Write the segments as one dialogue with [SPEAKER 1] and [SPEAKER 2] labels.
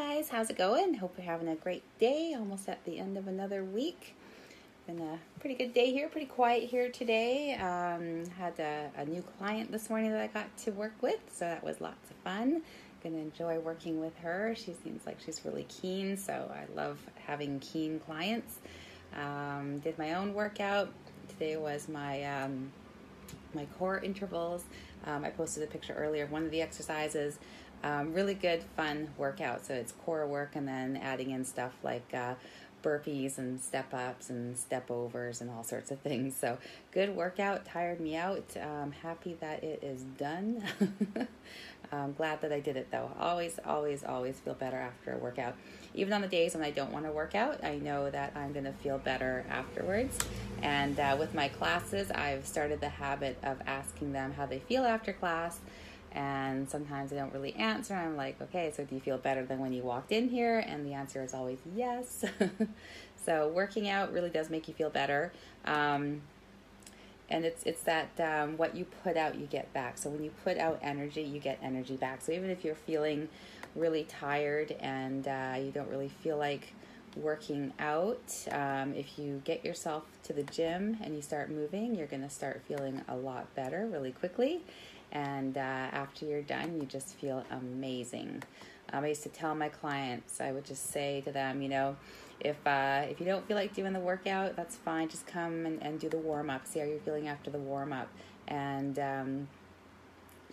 [SPEAKER 1] guys, how's it going? Hope you're having a great day, almost at the end of another week. Been a pretty good day here, pretty quiet here today. Had a new client this morning that I got to work with, so that was lots of fun. Gonna enjoy working with her. She seems like she's really keen, so I love having keen clients. Did my own workout. Today was my my core intervals. I posted a picture earlier of one of the exercises. Really good, fun workout. So it's core work and then adding in stuff like burpees and step ups and step overs and all sorts of things. So good workout, tired me out. Happy that it is done. I'm glad that I did it though. Always feel better after a workout. Even on the days when I don't want to work out, I know that I'm going to feel better afterwards. And with my classes, I've started the habit of asking them how they feel after class. And sometimes I don't really answer. I'm like, okay, so do you feel better than when you walked in here? And the answer is always yes. So working out really does make you feel better. And it's that what you put out, you get back. So when you put out energy, you get energy back. So even if you're feeling really tired and you don't really feel like working out, if you get yourself to the gym and you start moving, you're going to start feeling a lot better really quickly. And after you're done, you just feel amazing. I used to tell my clients, I would just say to them, if you don't feel like doing the workout, that's fine. Just come and do the warm-up. See how you're feeling after the warm-up. And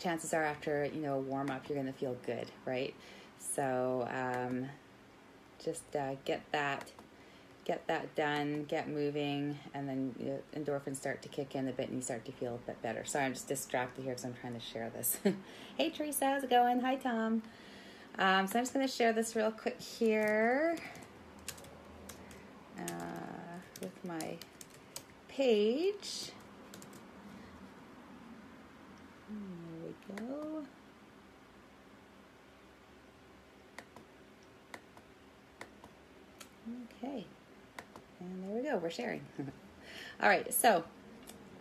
[SPEAKER 1] chances are after, a warm-up, you're going to feel good, right? So just get that done, get moving, and then endorphins start to kick in a bit and you start to feel a bit better. Sorry, I'm just distracted here because I'm trying to share this. Hey Teresa, how's it going? Hi Tom. So I'm just going to share this real quick here with my page. There we go. Okay. And there we go, we're sharing. All right, so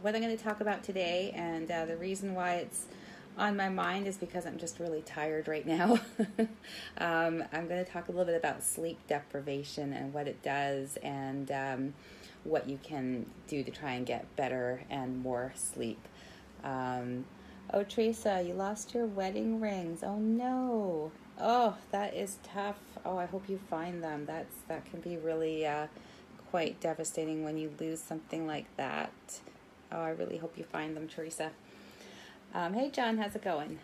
[SPEAKER 1] what I'm going to talk about today, and the reason why it's on my mind is because I'm just really tired right now. I'm going to talk a little bit about sleep deprivation and what it does and what you can do to try and get better and more sleep. Oh, Teresa, you lost your wedding rings. Oh, no. Oh, that is tough. Oh, I hope you find them. That can be really quite devastating when you lose something like that. Oh, I really hope you find them, Teresa. Hey, John, how's it going?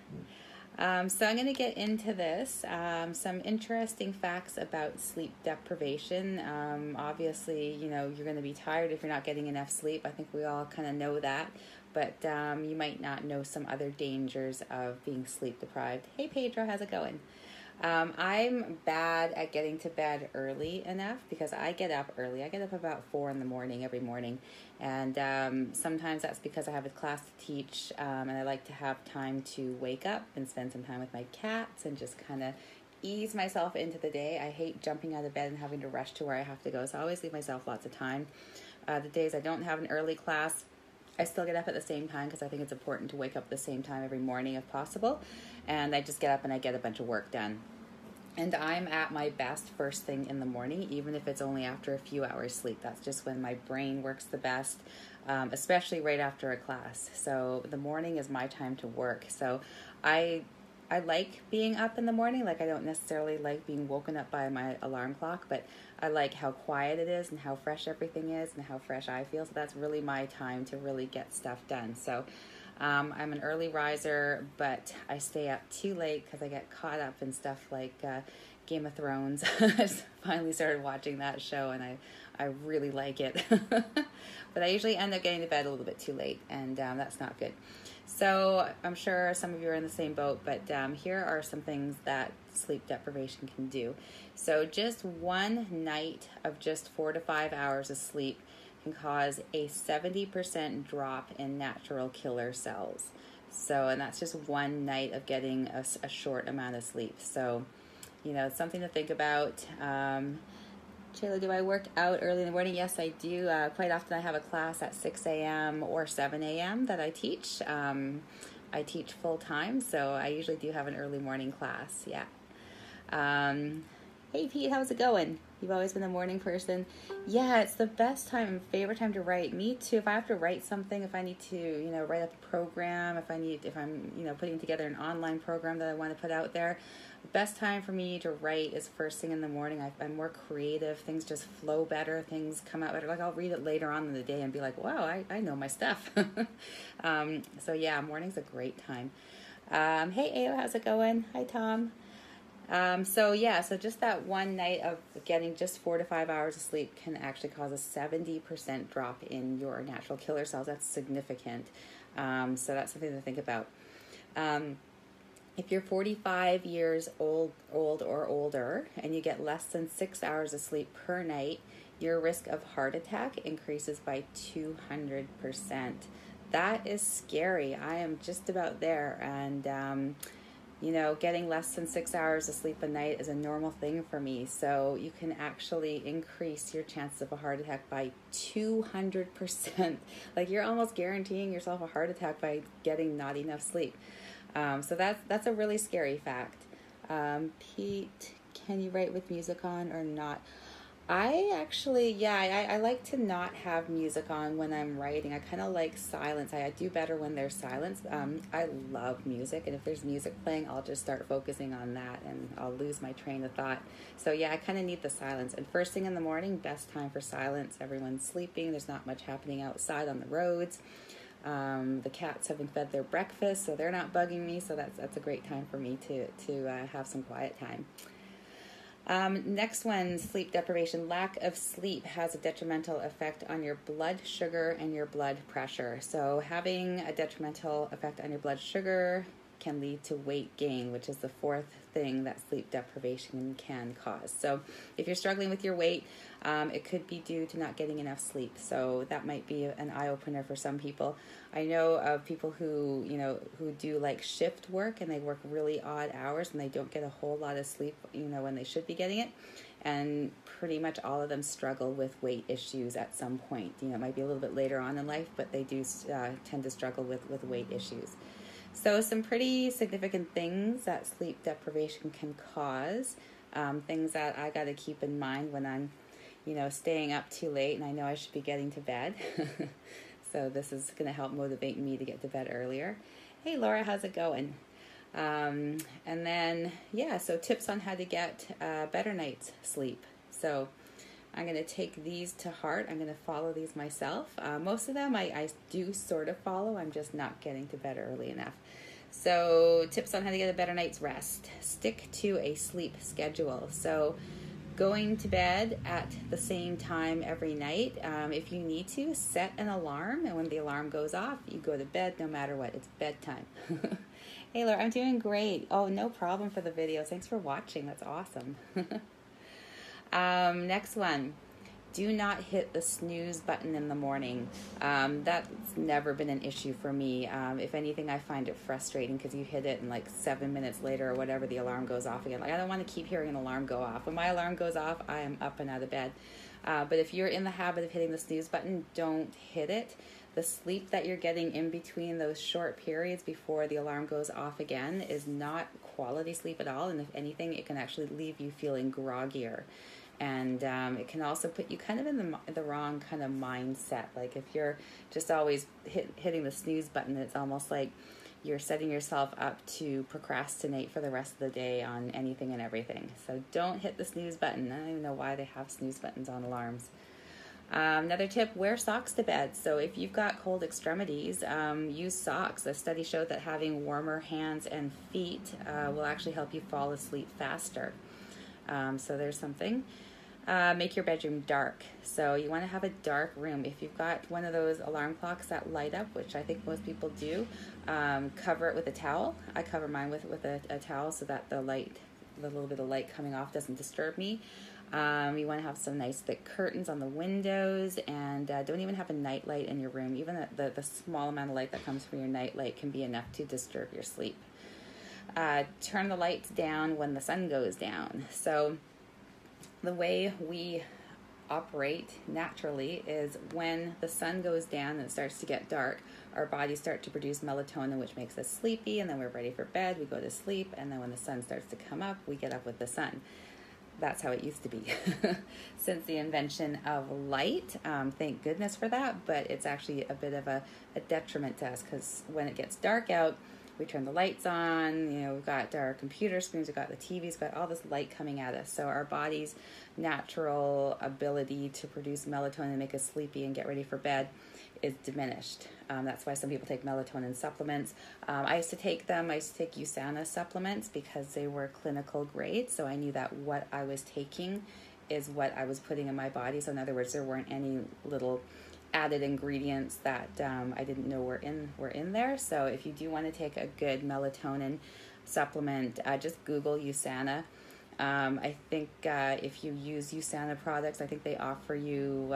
[SPEAKER 1] So I'm going to get into this. Some interesting facts about sleep deprivation. Obviously, you're going to be tired if you're not getting enough sleep. I think we all kind of know that. But you might not know some other dangers of being sleep deprived. Hey, Pedro, how's it going? I'm bad at getting to bed early enough because I get up early. I get up about 4 a.m. every morning. And sometimes that's because I have a class to teach and I like to have time to wake up and spend some time with my cats and just kind of ease myself into the day. I hate jumping out of bed and having to rush to where I have to go. So I always leave myself lots of time. The days I don't have an early class, I still get up at the same time because I think it's important to wake up at the same time every morning if possible. And I just get up and I get a bunch of work done. And I'm at my best first thing in the morning, even if it's only after a few hours sleep. That's just when my brain works the best, especially right after a class. So the morning is my time to work. So I like being up in the morning. Like I don't necessarily like being woken up by my alarm clock, but I like how quiet it is and how fresh everything is and how fresh I feel. So that's really my time to really get stuff done. So I'm an early riser, but I stay up too late because I get caught up in stuff like Game of Thrones. I just finally started watching that show and I really like it. But I usually end up getting to bed a little bit too late and that's not good. So I'm sure some of you are in the same boat, but here are some things that sleep deprivation can do. So just one night of just 4 to 5 hours of sleep can cause a 70% drop in natural killer cells. So, and that's just one night of getting a short amount of sleep. So, it's something to think about. Shayla, do I work out early in the morning? Yes, I do. Quite often I have a class at 6 a.m. or 7 a.m. that I teach. I teach full time, so I usually do have an early morning class, yeah. Hey Pete, how's it going? You've always been a morning person. Yeah, it's the best time, favorite time to write. Me too. If I have to write something, if I need to, write up a program, if I'm, putting together an online program that I want to put out there, the best time for me to write is first thing in the morning. I'm more creative. Things just flow better. Things come out better. Like I'll read it later on in the day and be like, wow, I know my stuff. So yeah, morning's a great time. Hey Ayo, how's it going? Hi Tom. So just that one night of getting just 4 to 5 hours of sleep can actually cause a 70% drop in your natural killer cells. That's significant. So that's something to think about. If you're 45 years old or older and you get less than 6 hours of sleep per night, your risk of heart attack increases by 200%. That is scary. I am just about there. And, getting less than 6 hours of sleep a night is a normal thing for me. So you can actually increase your chances of a heart attack by 200%. Like you're almost guaranteeing yourself a heart attack by getting not enough sleep. So that's a really scary fact. Pete, can you write with music on or not? I like to not have music on when I'm writing. I kind of like silence. I do better when there's silence. I love music, and if there's music playing, I'll just start focusing on that, and I'll lose my train of thought. So I kind of need the silence. And first thing in the morning, best time for silence. Everyone's sleeping. There's not much happening outside on the roads. The cats have been fed their breakfast, so they're not bugging me. So that's a great time for me to have some quiet time. Next one, sleep deprivation. Lack of sleep has a detrimental effect on your blood sugar and your blood pressure. So having a detrimental effect on your blood sugar can lead to weight gain, which is the fourth thing that sleep deprivation can cause. So if you're struggling with your weight, it could be due to not getting enough sleep. So that might be an eye-opener for some people. I know of people who do like shift work, and they work really odd hours and they don't get a whole lot of sleep, when they should be getting it. And pretty much all of them struggle with weight issues at some point. It might be a little bit later on in life, but they do tend to struggle with weight issues. So some pretty significant things that sleep deprivation can cause, things that I got to keep in mind when I'm, staying up too late and I know I should be getting to bed. So this is going to help motivate me to get to bed earlier. Hey Laura, how's it going? And then, so tips on how to get better night's sleep. So I'm going to take these to heart. I'm going to follow these myself. Most of them I do sort of follow. I'm just not getting to bed early enough. So tips on how to get a better night's rest. Stick to a sleep schedule. So going to bed at the same time every night. If you need to, set an alarm. And when the alarm goes off, you go to bed no matter what. It's bedtime. Hey Laura, I'm doing great. Oh, no problem for the video. Thanks for watching. That's awesome. Next one, do not hit the snooze button in the morning. That's never been an issue for me. If anything, I find it frustrating because you hit it and like 7 minutes later or whatever, the alarm goes off again. Like I don't want to keep hearing an alarm go off. When my alarm goes off, I am up and out of bed. But if you're in the habit of hitting the snooze button, don't hit it. The sleep that you're getting in between those short periods before the alarm goes off again is not quality sleep at all. And if anything, it can actually leave you feeling groggier. And it can also put you kind of in the wrong kind of mindset. Like if you're just always hitting the snooze button, it's almost like you're setting yourself up to procrastinate for the rest of the day on anything and everything. So don't hit the snooze button. I don't even know why they have snooze buttons on alarms. Another tip, wear socks to bed. So if you've got cold extremities, use socks. A study showed that having warmer hands and feet will actually help you fall asleep faster. So there's something. Make your bedroom dark. So you want to have a dark room. If you've got one of those alarm clocks that light up, which I think most people do, cover it with a towel. I cover mine with a towel so that the little bit of light coming off doesn't disturb me. You want to have some nice thick curtains on the windows, and don't even have a night light in your room. Even the small amount of light that comes from your night light can be enough to disturb your sleep. Turn the lights down when the sun goes down. So the way we operate naturally is when the sun goes down and it starts to get dark, our bodies start to produce melatonin, which makes us sleepy, and then we're ready for bed, we go to sleep, and then when the sun starts to come up, we get up with the sun. That's how it used to be since the invention of light. Thank goodness for that, but it's actually a bit of a detriment to us, because when it gets dark out, we turn the lights on, we've got our computer screens, we've got the TVs, we've got all this light coming at us. So our body's natural ability to produce melatonin and make us sleepy and get ready for bed is diminished. That's why some people take melatonin supplements. I used to take them. I used to take USANA supplements because they were clinical grade. So I knew that what I was taking is what I was putting in my body. So in other words, there weren't any little added ingredients that I didn't know were in there. So if you do want to take a good melatonin supplement, just Google USANA. I think if you use USANA products, I think they offer you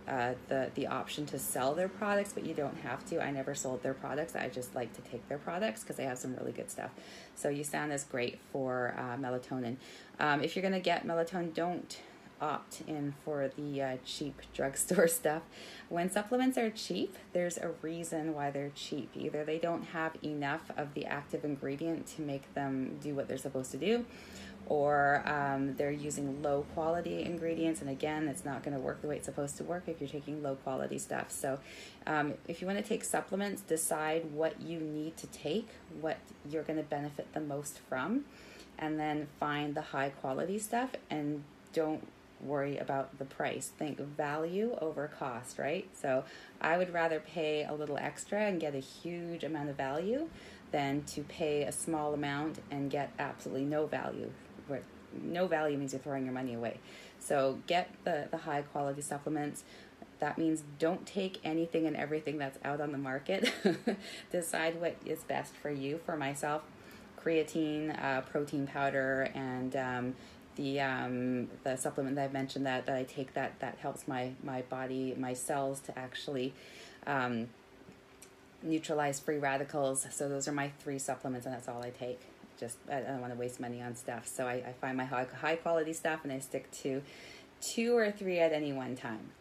[SPEAKER 1] the option to sell their products, but you don't have to. I never sold their products. I just like to take their products because they have some really good stuff. So USANA is great for melatonin. If you're going to get melatonin, don't opt in for the cheap drugstore stuff. When supplements are cheap, there's a reason why they're cheap. Either they don't have enough of the active ingredient to make them do what they're supposed to do, or they're using low quality ingredients, and again, it's not going to work the way it's supposed to work if you're taking low quality stuff. So if you want to take supplements, decide what you need to take, what you're going to benefit the most from, and then find the high quality stuff, and don't worry about the price. Think value over cost, right? So I would rather pay a little extra and get a huge amount of value than to pay a small amount and get absolutely no value. Where no value means you're throwing your money away. So get the high quality supplements. That means don't take anything and everything that's out on the market. Decide what is best for you. For myself, creatine, protein powder, and the supplement that I've mentioned that I take that helps my body, my cells to actually neutralize free radicals. So those are my 3 supplements, and that's all I take. I don't want to waste money on stuff. So I find my high quality stuff, and I stick to 2 or 3 at any one time.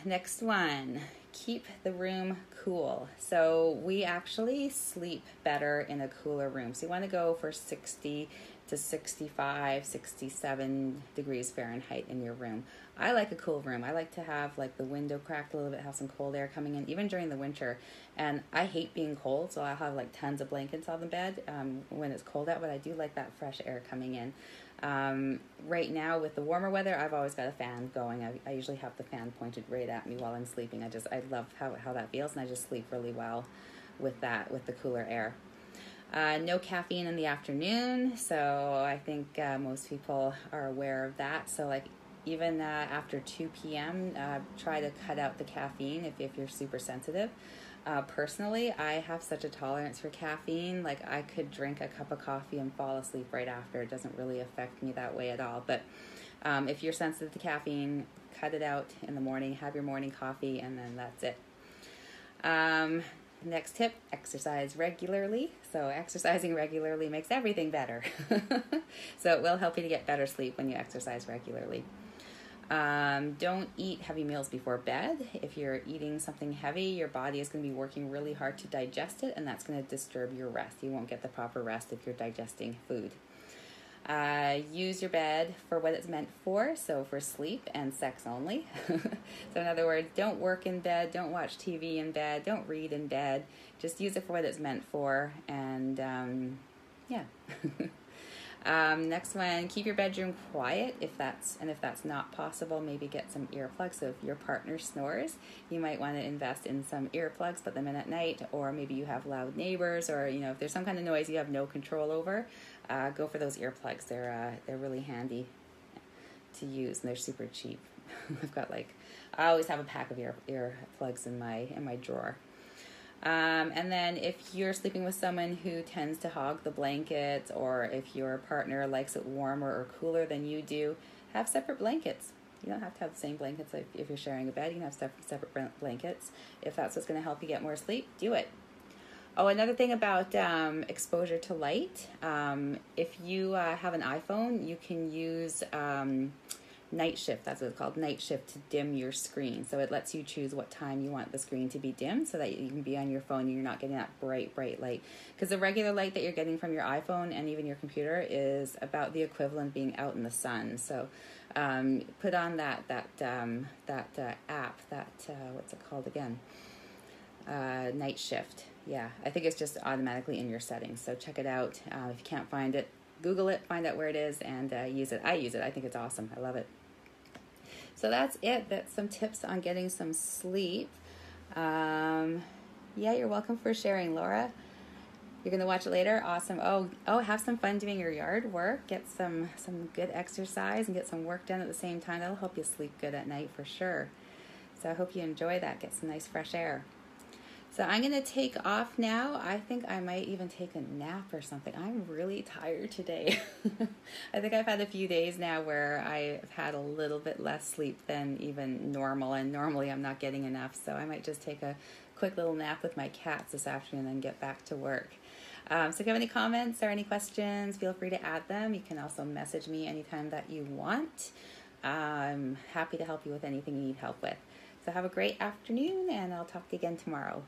[SPEAKER 1] Next one, keep the room cool. So we actually sleep better in a cooler room. So you want to go for 60 to 65, 67 degrees Fahrenheit in your room. I like a cool room. I like to have like the window cracked a little bit, have some cold air coming in, even during the winter. And I hate being cold, so I'll have like tons of blankets on the bed when it's cold out, but I do like that fresh air coming in. Right now with the warmer weather, I've always got a fan going. I usually have the fan pointed right at me while I'm sleeping. I love how that feels, and I just sleep really well with that, with the cooler air. No caffeine in the afternoon, so I think most people are aware of that. So like even after 2 p.m., try to cut out the caffeine if you're super sensitive. Personally, I have such a tolerance for caffeine. Like I could drink a cup of coffee and fall asleep right after. It doesn't really affect me that way at all. But if you're sensitive to caffeine, cut it out in the morning, have your morning coffee, and then that's it. Next tip, exercise regularly. So exercising regularly makes everything better. So it will help you to get better sleep when you exercise regularly. Don't eat heavy meals before bed. If you're eating something heavy, your body is going to be working really hard to digest it, and that's going to disturb your rest. You won't get the proper rest if you're digesting food. Use your bed for what it's meant for, so for sleep and sex only. So in other words, don't work in bed, don't watch TV in bed, don't read in bed. Just use it for what it's meant for, and yeah. Next one, keep your bedroom quiet if that's not possible. Maybe get some earplugs. So if your partner snores, you might want to invest in some earplugs, put them in at night, or maybe you have loud neighbors, or if there's some kind of noise you have no control over, go for those earplugs. They're really handy to use, and they're super cheap. I always have a pack of earplugs in my drawer. And then if you're sleeping with someone who tends to hog the blankets, or if your partner likes it warmer or cooler than you do, have separate blankets. You don't have to have the same blankets if you're sharing a bed. You can have separate blankets. If that's what's going to help you get more sleep, do it. Oh, another thing about exposure to light. If you have an iPhone, you can use night shift. That's what it's called, night shift, to dim your screen. So it lets you choose what time you want the screen to be dimmed so that you can be on your phone and you're not getting that bright light. Because the regular light that you're getting from your iPhone and even your computer is about the equivalent of being out in the sun. So put on that app, what's it called again? Night shift. Yeah, I think it's just automatically in your settings. So check it out. If you can't find it, Google it, find out where it is, and use it. I use it. I think it's awesome. I love it. So that's it. That's some tips on getting some sleep. Yeah, you're welcome for sharing, Laura. You're going to watch it later? Awesome. Oh, have some fun doing your yard work. Get some good exercise and get some work done at the same time. That'll help you sleep good at night for sure. So I hope you enjoy that. Get some nice fresh air. So I'm going to take off now. I think I might even take a nap or something. I'm really tired today. I think I've had a few days now where I've had a little bit less sleep than even normal, and normally I'm not getting enough. So I might just take a quick little nap with my cats this afternoon and then get back to work. So if you have any comments or any questions, feel free to add them. You can also message me anytime that you want. I'm happy to help you with anything you need help with. So have a great afternoon, and I'll talk to you again tomorrow.